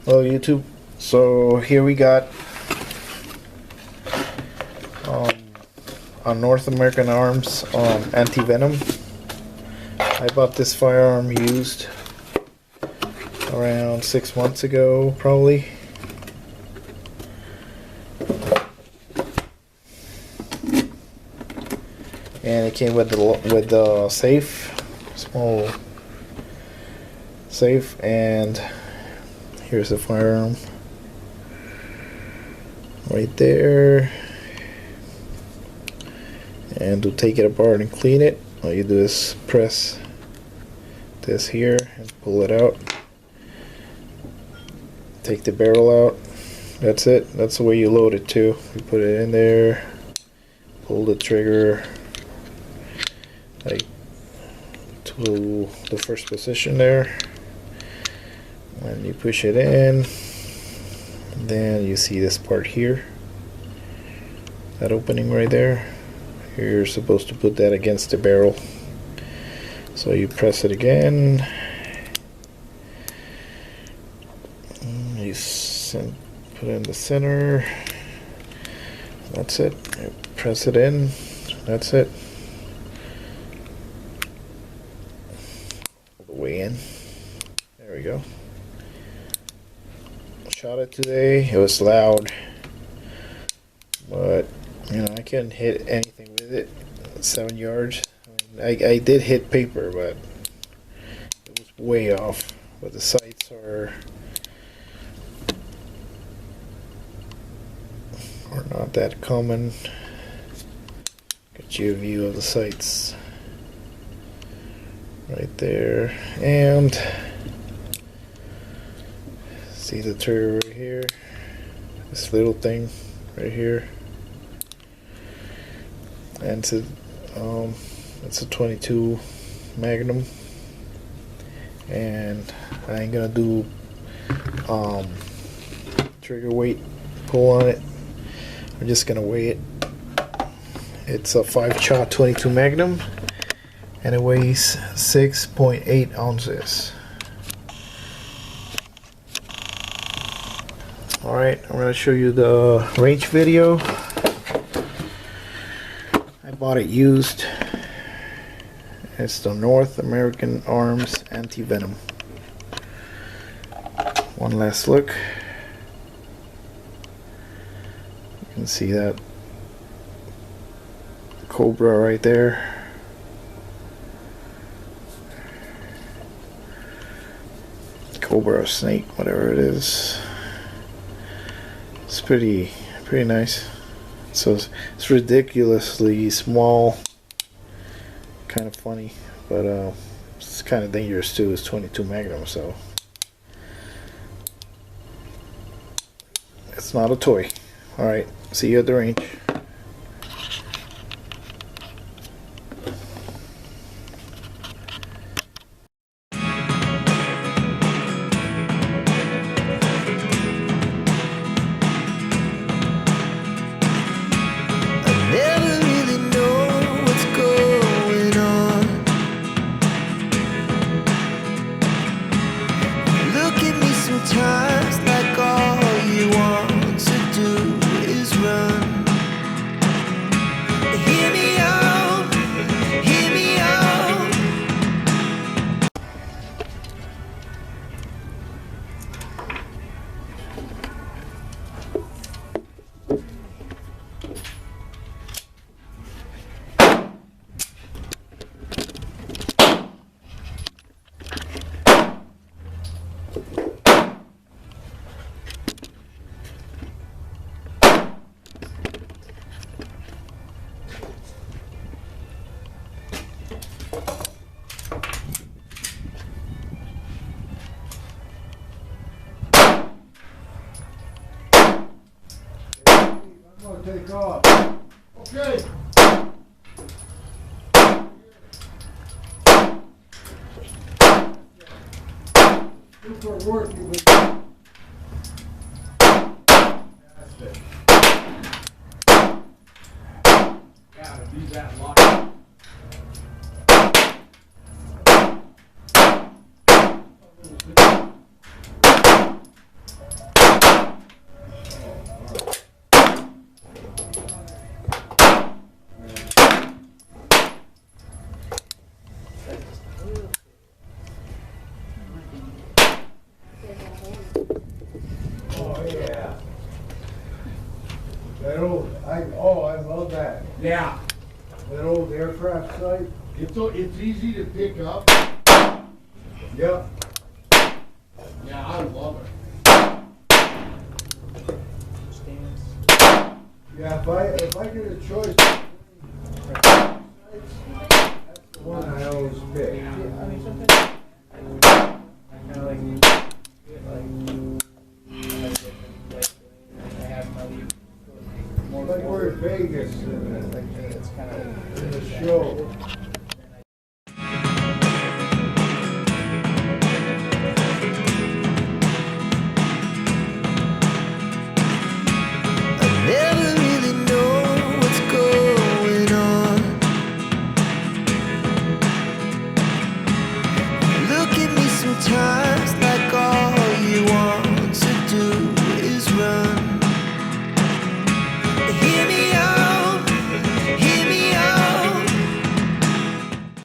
Hello YouTube. So here we got on North American Arms anti-venom. I bought this firearm used around 6 months ago, probably. And it came with the safe, small safe, and here's the firearm right there. And to take it apart and clean it, all you do is press this here and pull it out. Take the barrel out. That's it. That's the way you load it too. You put it in there, pull the trigger like to the first position there, and you push it in. Then you see this part here, that opening right there. You're supposed to put that against the barrel. So you press it again. You put it in the center. That's it. You press it in. That's it. All the way in. There we go. Shot it today. It was loud, but you know, I couldn't hit anything with it. 7 yards. I did hit paper, but it was way off. But the sights are not that common. Get you a view of the sights right there, and see the trigger right here. This little thing right here. And it's a 22 Magnum, and I ain't gonna do trigger weight pull on it. I'm just gonna weigh it. It's a 5-shot 22 Magnum, and it weighs 6.8 ounces. Alright, I'm gonna show you the range video. I bought it used. It's the North American Arms Anti-Venom. One last look. You can see that cobra right there. Cobra or snake, whatever it is. It's pretty nice. So it's ridiculously small, kind of funny, but it's kind of dangerous too. It's 22 Magnum, so it's not a toy. Alright, see you at the range. Sometimes like all you want to do is run. Hear me out, hear me out. Take off. Okay. Super work you with. That's it. Gotta be that locked. Yeah. That old, I love that. Yeah. That old aircraft site. It's easy to pick up. Yep. Yeah, I love it. Yeah, if I get a choice, that's the one I always pick. I mean, sometimes I kind of like I have money. Like we're in Vegas and